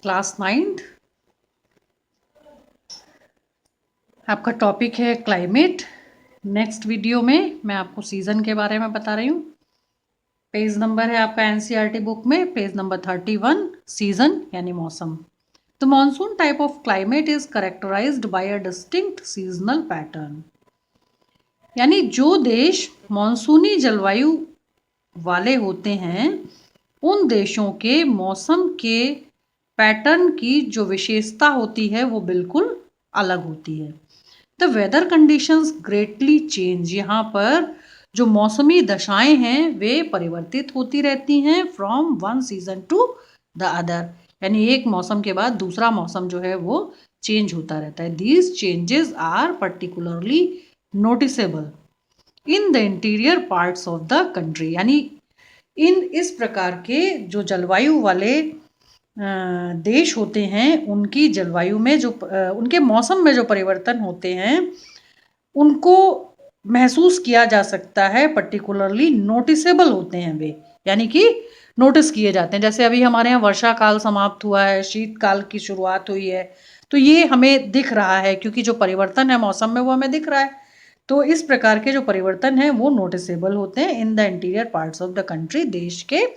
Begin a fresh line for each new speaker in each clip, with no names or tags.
Class 9 आपका topic है climate. Next video में मैं आपको सीज़न के बारे में बता रही हूँ। पेज नंबर है आपका एनसीईआरटी बुक में पेज नंबर 31, सीज़न यानी मौसम। The monsoon type of climate is characterized by a distinct seasonal pattern. यानी जो देश मॉनसूनी जलवायु वाले होते हैं उन देशों के मौसम के पैटर्न की जो विशेषता होती है वो बिल्कुल अलग होती है। The weather conditions greatly change. यहाँ पर जो मौसमी दशाएं हैं वे परिवर्तित होती रहती हैं from one season two the other. यानी एक मौसम के बाद दूसरा मौसम जो है वो चेंज होता रहता है। These changes are particularly noticeable in the interior parts of the country. यानी इस प्रकार के जो जलवायु वाले देश होते हैं उनकी जलवायु में जो उनके मौसम में जो परिवर्तन होते हैं उनको महसूस किया जा सकता है, पर्टिकुलरली नोटिसेबल होते हैं वे, यानी कि नोटिस किए जाते हैं। जैसे अभी हमारे यहाँ वर्षा काल समाप्त हुआ है, शीतकाल की शुरुआत हुई है, तो ये हमें दिख रहा है क्योंकि जो परिवर्तन है मौसम में वो हमें दिख रहा है। तो इस प्रकार के जो परिवर्तन है वो नोटिसेबल होते हैं इन the interior parts of the country, देश के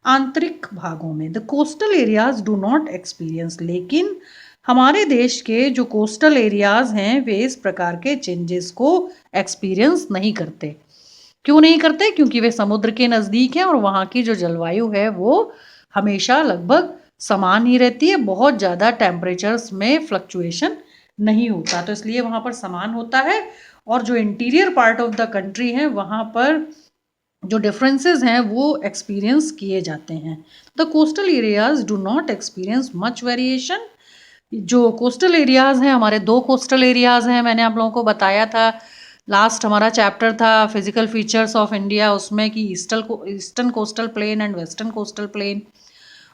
आंतरिक भागों में। The coastal areas do not experience. लेकिन हमारे देश के जो कोस्टल एरियाज हैं वे इस प्रकार के चेंजेस को एक्सपीरियंस नहीं करते। क्यों नहीं करते? क्योंकि वे समुद्र के नज़दीक हैं और वहाँ की जो जलवायु है वो हमेशा लगभग समान ही रहती है, बहुत ज़्यादा टेम्परेचर्स में फ्लक्चुएशन नहीं होता, तो इसलिए वहाँ पर समान होता है। और जो interior part of the country है वहाँ पर जो डिफरेंसेस हैं वो एक्सपीरियंस किए जाते हैं। The coastal areas do not experience much variation. जो कोस्टल एरियाज़ हैं, हमारे 2 कोस्टल एरियाज़ हैं, मैंने आप लोगों को बताया था, लास्ट हमारा चैप्टर था फिजिकल फीचर्स ऑफ इंडिया, उसमें कि eastern coastal plain and western coastal plain.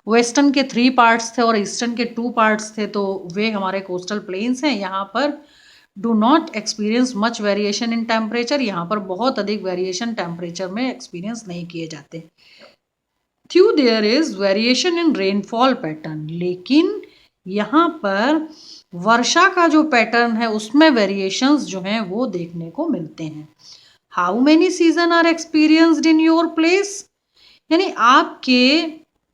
Western के 3 पार्ट्स थे और ईस्टर्न के 2 पार्ट्स थे, तो वे हमारे कोस्टल प्लेन्स हैं। यहाँ पर do not experience much variation in temperature. यहाँ पर बहुत अधिक वेरिएशन टेम्परेचर में एक्सपीरियंस नहीं किए जाते। Though there is variation in rainfall pattern. लेकिन यहाँ पर वर्षा का जो पैटर्न है उसमें वेरिएशंस जो हैं वो देखने को मिलते हैं। How many season are experienced in your place. यानी आपके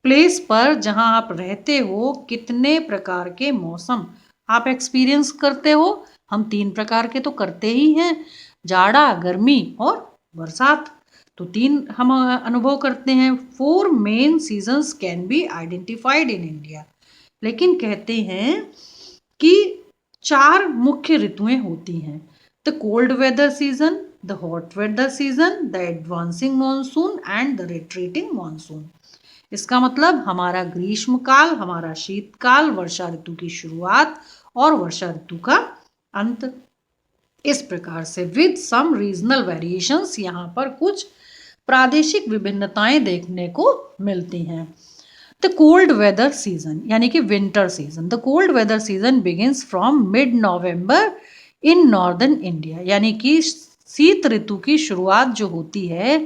प्लेस पर जहाँ आप रहते हो कितने प्रकार के मौसम आप एक्सपीरियंस करते हो। हम 3 प्रकार के तो करते ही हैं, जाड़ा, गर्मी और बरसात, तो 3 हम अनुभव करते हैं। 4 main seasons can be identified in India. लेकिन कहते हैं कि 4 मुख्य ऋतुएं होती हैं। The cold weather season, the hot weather season, the advancing monsoon and the retreating monsoon. इसका मतलब हमारा ग्रीष्म काल, हमारा शीतकाल, वर्षा ऋतु की शुरुआत और वर्षा ऋतु का अंत। इस प्रकार से विद सम रीजनल वेरिएशंस, यहाँ पर कुछ प्रादेशिक विभिन्नताएं देखने को मिलती हैं। द कोल्ड वेदर सीजन यानी कि winter season. The cold weather season begins from mid November in northern India. यानी कि शीत ऋतु की शुरुआत जो होती है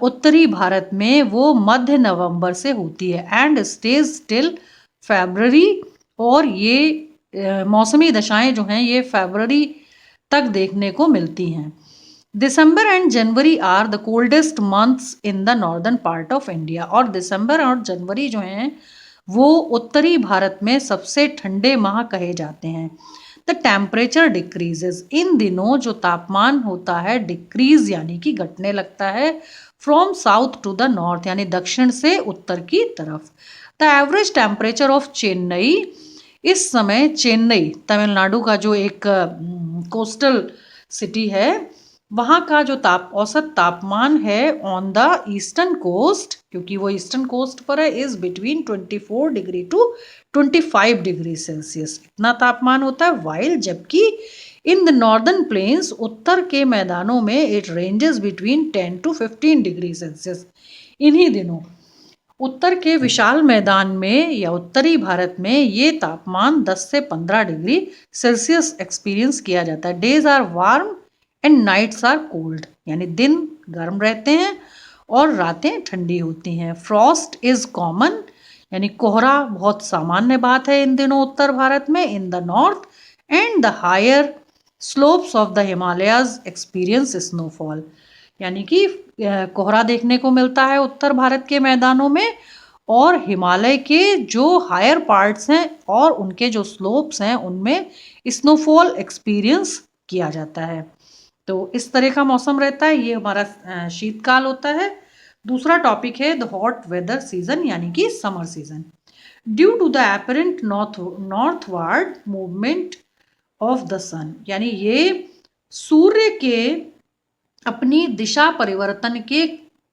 उत्तरी भारत में वो मध्य नवंबर से होती है एंड स्टेज टिल फरवरी। और ये मौसमी दशाएं जो हैं ये फरवरी तक देखने को मिलती हैं। December and January are the coldest months in the northern part of India. और दिसंबर और जनवरी जो हैं वो उत्तरी भारत में सबसे ठंडे माह कहे जाते हैं। The temperature decreases. इन दिनों जो तापमान होता है डिक्रीज यानी कि घटने लगता है from south to the north, यानी दक्षिण से उत्तर की तरफ। The average temperature of Chennai. इस समय चेन्नई तमिलनाडु का जो एक कोस्टल सिटी है वहाँ का जो औसत तापमान है ऑन द ईस्टर्न कोस्ट, क्योंकि वो ईस्टर्न कोस्ट पर है, is between 24 degree to 25 degree Celsius इतना तापमान होता है। वाइल जबकि इन द नॉर्दर्न प्लेन्स, उत्तर के मैदानों में, it ranges between 10 to 15 degree Celsius. इन्हीं दिनों उत्तर के विशाल मैदान में या उत्तरी भारत में ये तापमान 10 से 15 डिग्री सेल्सियस एक्सपीरियंस किया जाता है। Days are warm and nights are cold. यानी दिन गर्म रहते हैं और रातें ठंडी होती हैं। Frost is common. यानी कोहरा बहुत सामान्य बात है इन दिनों उत्तर भारत में। In the north and the higher slopes of the Himalayas experience snowfall, यानी कि कोहरा देखने को मिलता है उत्तर भारत के मैदानों में, और हिमालय के जो हायर पार्ट्स हैं और उनके जो स्लोप्स हैं उनमें स्नोफॉल एक्सपीरियंस किया जाता है। तो इस तरह का मौसम रहता है, ये हमारा शीतकाल होता है। दूसरा टॉपिक है द हॉट वेदर सीजन, यानी कि summer season. Due to the apparent northward movement of the sun, यानी ये सूर्य के अपनी दिशा परिवर्तन के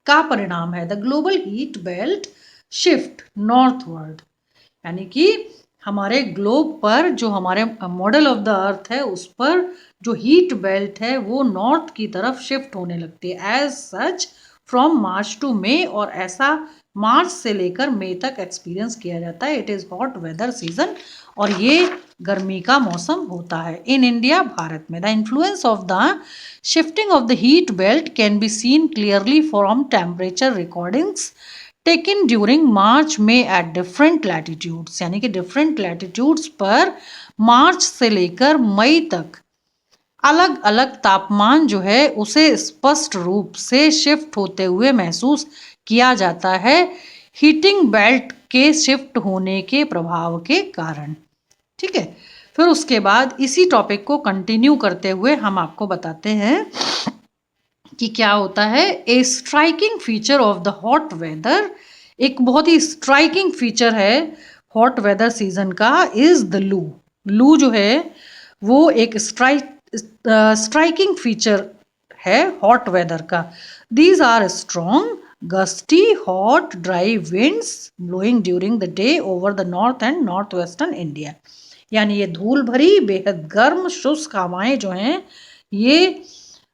का परिणाम है। The global heat belt shift northward, यानी कि हमारे ग्लोब पर जो हमारे मॉडल ऑफ द अर्थ है उस पर जो हीट बेल्ट है वो नॉर्थ की तरफ शिफ्ट होने लगती है। As such from March to May, और ऐसा मार्च से लेकर मई तक एक्सपीरियंस किया जाता है। It is hot weather season, और ये गर्मी का मौसम होता है। इन इंडिया, भारत में, the influence of the shifting of the heat belt can be seen clearly from temperature recordings taken during March में एट डिफरेंट लैटिट्यूड्स, यानी कि डिफरेंट लैटिट्यूड्स पर मार्च से लेकर मई तक अलग अलग तापमान जो है उसे स्पष्ट रूप से शिफ्ट होते हुए महसूस किया जाता है हीटिंग बेल्ट के शिफ्ट होने के प्रभाव के कारण। ठीक है, फिर उसके बाद इसी टॉपिक को कंटिन्यू करते हुए हम आपको बताते हैं कि क्या होता है। A striking feature of the hot weather, एक बहुत ही स्ट्राइकिंग फीचर है हॉट वेदर सीजन का, इज द लू। लू जो है वो एक स्ट्राइकिंग फीचर है हॉट वेदर का। These are strong gusty hot dry winds blowing during the day over the north and north western India, यानी ये धूल भरी बेहद गर्म शुष्क हवाएं जो हैं ये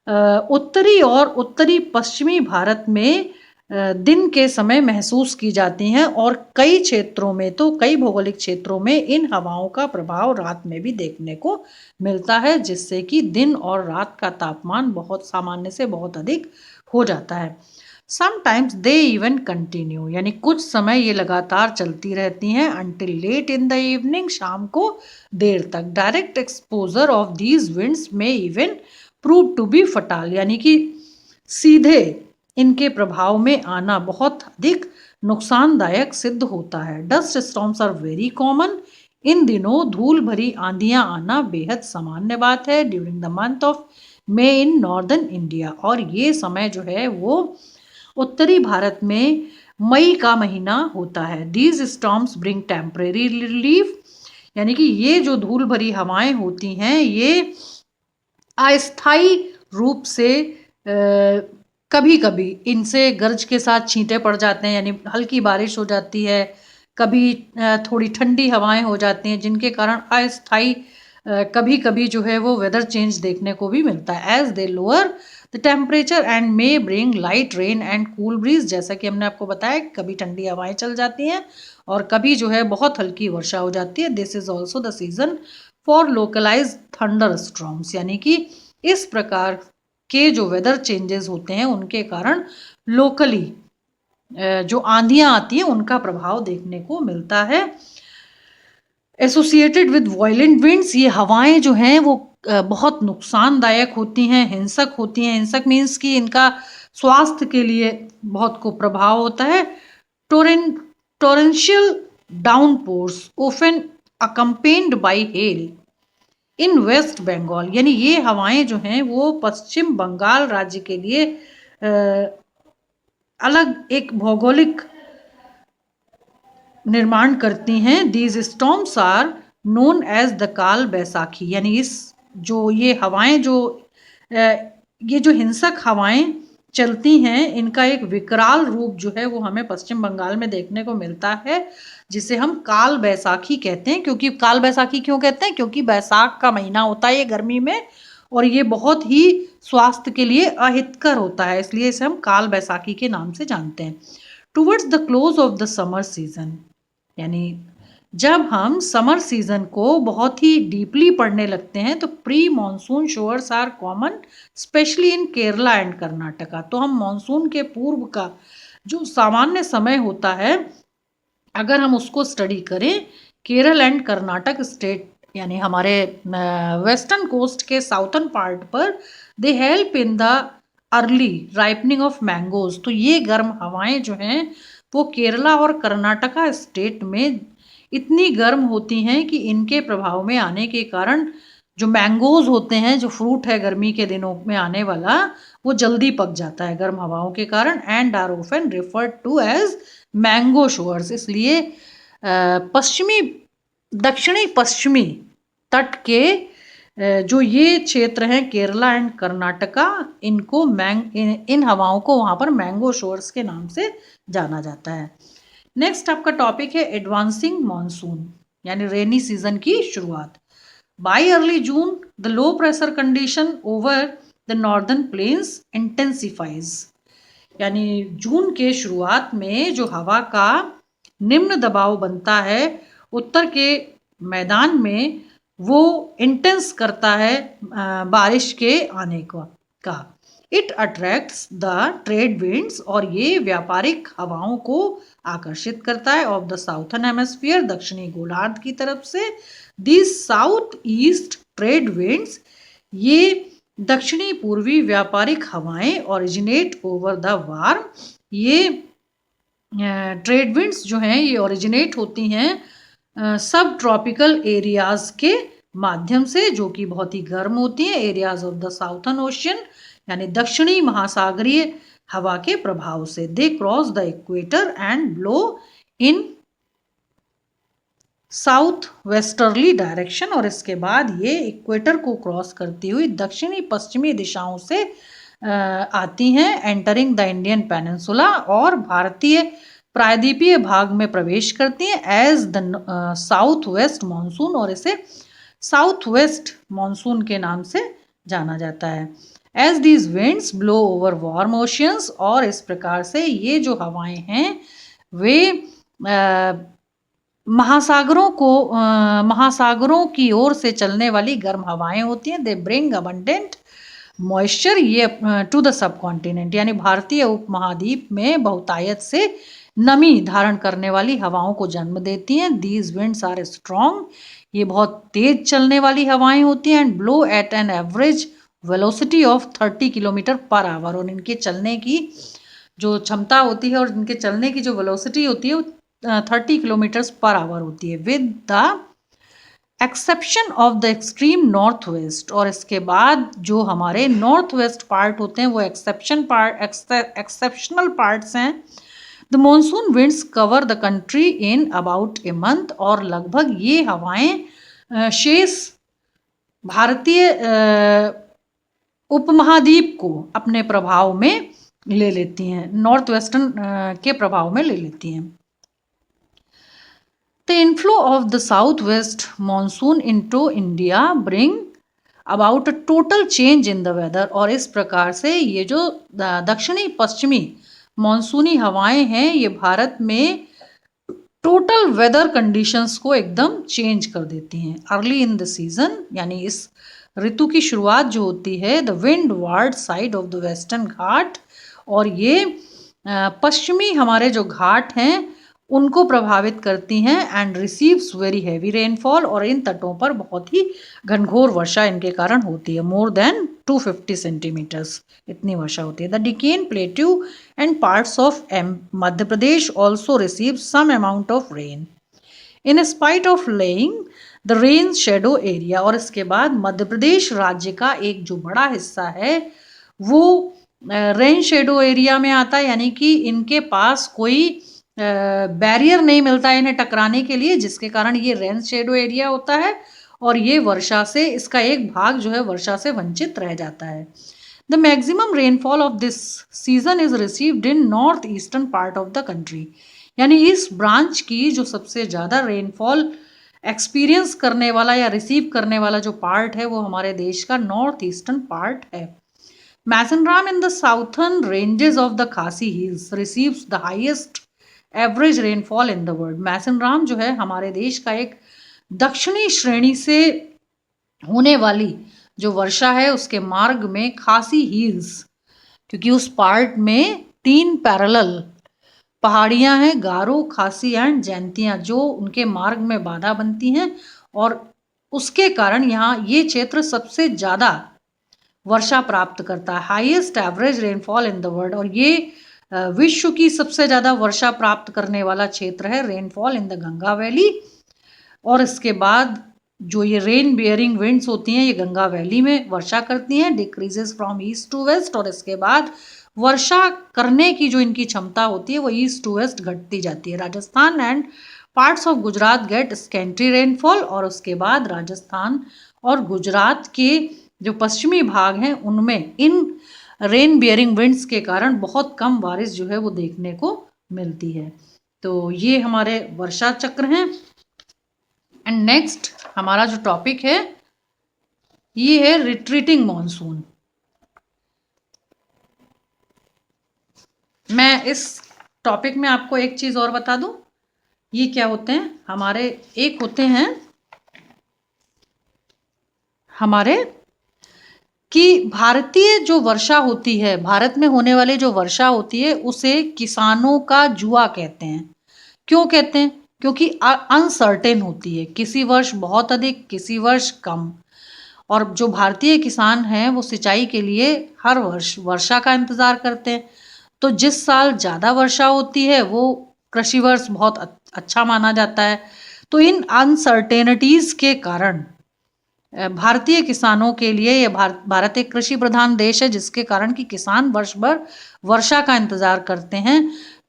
उत्तरी और उत्तरी पश्चिमी भारत में दिन के समय महसूस की जाती हैं, और कई क्षेत्रों में तो कई भौगोलिक क्षेत्रों में इन हवाओं का प्रभाव रात में भी देखने को मिलता है, जिससे कि दिन और रात का तापमान बहुत सामान्य से बहुत अधिक हो जाता है। समटाइम्स दे इवन कंटिन्यू, यानी कुछ समय ये लगातार चलती रहती हैं until late in the evening, शाम को देर तक। Direct exposure of these winds में even prove to be fatal, यानी कि सीधे इनके प्रभाव में आना बहुत अधिक नुकसानदायक सिद्ध होता है। Dust storms are very common, इन दिनों धूल भरी आंधियां आना बेहद सामान्य बात है। During the month of May in northern India, और ये समय जो है वो उत्तरी भारत में मई का महीना होता है। These storms bring temporary relief, यानी कि ये जो धूल भरी हवाएं होती हैं ये अस्थायी रूप से कभी कभी इनसे गरज के साथ छींटे पड़ जाते हैं, यानी हल्की बारिश हो जाती है, कभी थोड़ी ठंडी हवाएं हो जाती हैं, जिनके कारण अस्थायी कभी कभी जो है वो वेदर चेंज देखने को भी मिलता है। As they lower the temperature and may bring light rain and cool breeze, जैसा कि हमने आपको बताया कभी ठंडी हवाएं चल जाती हैं और कभी जो है बहुत हल्की वर्षा हो जाती है। This is also the season for localise thunder storms, यानी कि इस प्रकार के जो वेदर चेंजेस होते हैं उनके कारण लोकली जो आंधियां आती हैं उनका प्रभाव देखने को मिलता है। एसोसिएटेड विद वायलेंट विंड्स, ये हवाएं जो हैं वो बहुत नुकसानदायक होती हैं, हिंसक होती हैं। हिंसक मीन्स कि इनका स्वास्थ्य के लिए बहुत को प्रभाव होता है। Torrential downpours often accompanied by hail in West Bengal, यानी ये हवाएं जो हैं वो पश्चिम बंगाल राज्य के लिए अलग एक भौगोलिक निर्माण करती हैं। These storms are known as the Kal Baisakhi, यानी इस जो ये हवाएं जो ये जो हिंसक हवाएं चलती हैं इनका एक विकराल रूप जो है वो हमें पश्चिम बंगाल में देखने को मिलता है, जिसे हम काल बैसाखी कहते हैं। क्योंकि काल बैसाखी क्यों कहते हैं? क्योंकि बैसाख का महीना होता है ये गर्मी में, और ये बहुत ही स्वास्थ्य के लिए अहितकर होता है, इसलिए इसे हम काल बैसाखी के नाम से जानते हैं। Towards the close of the summer season, यानी जब हम समर सीजन को बहुत ही डीपली पढ़ने लगते हैं तो pre monsoon showers are common specially in Kerala and Karnataka. तो हम मॉनसून के पूर्व का जो सामान्य समय होता है अगर हम उसको स्टडी करें, केरल एंड कर्नाटक स्टेट यानी हमारे वेस्टर्न कोस्ट के साउथर्न पार्ट पर, they help in the early ripening of mangoes. तो ये गर्म हवाएं जो हैं वो केरला और कर्नाटका स्टेट में इतनी गर्म होती हैं कि इनके प्रभाव में आने के कारण जो मैंगोज होते हैं, जो फ्रूट है गर्मी के दिनों में आने वाला, वो जल्दी पक जाता है गर्म हवाओं के कारण, and are often referred to as mango showers. इसलिए पश्चिमी दक्षिणी पश्चिमी तट के जो ये क्षेत्र हैं केरला एंड कर्नाटका, इनको इन हवाओं को वहाँ पर मैंगो शोर्स के नाम से जाना जाता है। नेक्स्ट आपका टॉपिक है एडवांसिंग मॉनसून यानी रेनी सीजन की शुरुआत। Bye early June the low pressure condition over the northern planes intensifies. यानी जून के शुरुआत में जो हवा का निम्न दबाव बनता है उत्तर के मैदान में, वो इंटेंस करता है बारिश के आने का। It attracts the trade winds, और ये व्यापारिक हवाओं को आकर्षित करता है, ऑफ द साउथर्न हेमिस्फीयर, दक्षिणी गोलार्ध की तरफ से। This south east trade winds, ये दक्षिणी पूर्वी व्यापारिक हवाएं ओरिजिनेट ओवर द वार्म, ये ट्रेड विंड्स जो हैं ये ओरिजिनेट होती हैं सब ट्रॉपिकल एरियाज के माध्यम से, जो कि बहुत ही गर्म होती हैं, areas of the southern ocean यानी दक्षिणी महासागरीय हवा के प्रभाव से। They cross the equator and blow in south westerly direction, और इसके बाद ये इक्वेटर को क्रॉस करती हुई दक्षिणी पश्चिमी दिशाओं से आती हैं, एंटरिंग द इंडियन पेनिनसुला, और भारतीय प्रायद्वीपीय भाग में प्रवेश करती हैं, as the south west monsoon, और इसे साउथ वेस्ट मानसून के नाम से जाना जाता है। As these winds blow over warm oceans, और इस प्रकार से ये जो हवाएं हैं वे महासागरों की ओर से चलने वाली गर्म हवाएं होती हैं। दे ब्रिंग अबंडेंट मॉइस्चर, ये टू द सब कॉन्टिनेंट यानी भारतीय उपमहाद्वीप में बहुतायत से नमी धारण करने वाली हवाओं को जन्म देती हैं। दीज विंड्स आर स्ट्रॉन्ग, ये बहुत तेज चलने वाली हवाएं होती हैं, and blow at an average velocity of 30 kilometre per hour, और इनके चलने की जो क्षमता होती है और इनके चलने की जो वेलोसिटी होती है वो 30 किलोमीटर्स पर आवर होती है, with the exception of the extreme north west, और इसके बाद जो हमारे नॉर्थ वेस्ट पार्ट होते हैं वो एक्सेप्शनल पार्ट्स हैं। The monsoon winds cover the country in about a month, और लगभग ये हवाएं शेष भारतीय उपमहाद्वीप को अपने प्रभाव में ले लेती हैं, नॉर्थ वेस्टर्न के प्रभाव में ले लेती हैं। The inflow of the southwest monsoon into India bring about a total change in the weather, और इस प्रकार से ये जो दक्षिणी पश्चिमी मानसूनी हवाएं हैं ये भारत में टोटल वेदर कंडीशंस को एकदम चेंज कर देती हैं। अर्ली इन द सीजन यानी इस ऋतु की शुरुआत जो होती है, the windward side of the western Ghat, और ये पश्चिमी हमारे जो घाट हैं उनको प्रभावित करती हैं, and receives very heavy rainfall, और इन तटों पर बहुत ही घनघोर वर्षा इनके कारण होती है, मोर देन 250 सेंटीमीटर्स इतनी वर्षा होती है। The Deccan plateau and parts of Madhya Pradesh also receive some amount of rain in spite of lying the rain shadow area, और इसके बाद मध्य प्रदेश राज्य का एक जो बड़ा हिस्सा है वो रेन शेडो एरिया में आता है, यानी कि इनके पास कोई बैरियर नहीं मिलता है इन्हें टकराने के लिए, जिसके कारण ये रेन शेडो एरिया होता है, और ये वर्षा से इसका एक भाग जो है वर्षा से वंचित रह जाता है। The maximum rainfall of this season is received in north eastern part of the country, यानी इस ब्रांच की जो सबसे ज़्यादा रेनफॉल एक्सपीरियंस करने वाला या रिसीव करने वाला जो पार्ट है वो हमारे देश का नॉर्थ ईस्टर्न पार्ट है। Mawsynram in the southern ranges of the Khasi hills receives the highest average rainfall in the world. Mawsynram जो है हमारे देश का एक दक्षिणी श्रेणी से होने वाली जो वर्षा है उसके मार्ग में खासी हिल्स, क्योंकि उस पार्ट में 3 पैरेलल पहाड़ियाँ हैं गारो, खासी एंड जैंतियाँ, जो उनके मार्ग में बाधा बनती हैं और उसके कारण यहाँ ये क्षेत्र सबसे ज़्यादा वर्षा प्राप्त करता है। Highest average rainfall in the world, और ये विश्व की सबसे ज़्यादा वर्षा प्राप्त करने वाला क्षेत्र है, rainfall in the Ganga valley. और इसके बाद जो ये रेन बियरिंग विंड्स होती हैं ये गंगा वैली में वर्षा करती हैं, decreases from east to west, और इसके बाद वर्षा करने की जो इनकी क्षमता होती है वो ईस्ट टू वेस्ट घटती जाती है। Rajasthan and parts of Gujarat get scanty rainfall, और उसके बाद राजस्थान और गुजरात के जो पश्चिमी भाग हैं उनमें इन रेन बियरिंग विंड्स के कारण बहुत कम बारिश जो है वो देखने को मिलती है। तो ये हमारे वर्षा चक्र हैं। एंड नेक्स्ट हमारा जो टॉपिक है ये है रिट्रीटिंग मॉनसून। मैं इस टॉपिक में आपको एक चीज़ और बता दूं, ये क्या होते हैं हमारे, एक होते हैं हमारे कि भारतीय जो वर्षा होती है, भारत में होने वाली जो वर्षा होती है उसे किसानों का जुआ कहते हैं। क्यों कहते हैं? क्योंकि अनसर्टेन होती है, किसी वर्ष बहुत अधिक, किसी वर्ष कम। और जो भारतीय किसान हैं वो सिंचाई के लिए हर वर्ष वर्षा का इंतज़ार करते हैं। तो जिस साल ज़्यादा वर्षा होती है वो कृषि वर्ष बहुत अच्छा माना जाता है। तो इन अनसर्टेनिटीज़ के कारण भारतीय किसानों के लिए, ये भारत एक कृषि प्रधान देश है जिसके कारण कि किसान वर्ष भर वर्षा का इंतज़ार करते हैं।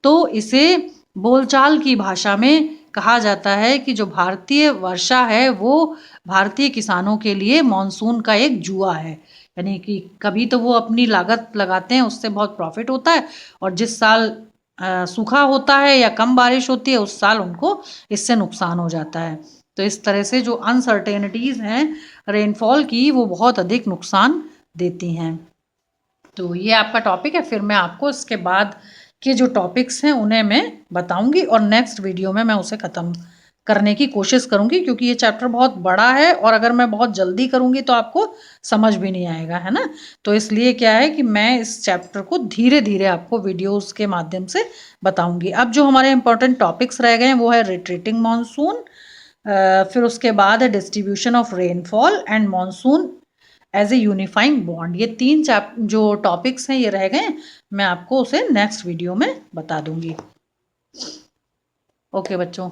तो इसे बोलचाल की भाषा में कहा जाता है कि जो भारतीय वर्षा है वो भारतीय किसानों के लिए मॉनसून का एक जुआ है। यानी कि कभी तो वो अपनी लागत लगाते हैं, उससे बहुत प्रॉफिट होता है, और जिस साल सूखा होता है या कम बारिश होती है उस साल उनको इससे नुकसान हो जाता है। तो इस तरह से जो अनसर्टेनिटीज़ हैं रेनफॉल की वो बहुत अधिक नुकसान देती हैं। तो ये आपका टॉपिक है। फिर मैं आपको इसके बाद के जो टॉपिक्स हैं उन्हें मैं बताऊंगी और नेक्स्ट वीडियो में मैं उसे ख़त्म करने की कोशिश करूंगी, क्योंकि ये चैप्टर बहुत बड़ा है और अगर मैं बहुत जल्दी करूंगी तो आपको समझ भी नहीं आएगा, है ना। तो इसलिए क्या है कि मैं इस चैप्टर को धीरे धीरे आपको वीडियोस के माध्यम से बताऊंगी। अब जो हमारे इंपॉर्टेंट टॉपिक्स रह गए हैं वो है रिट्रीटिंग मानसून, फिर उसके बाद है distribution of rainfall and monsoon as a unifying bond. ये तीन जो टॉपिक्स हैं ये रह गए, मैं आपको उसे नेक्स्ट वीडियो में बता दूंगी। ओके बच्चों।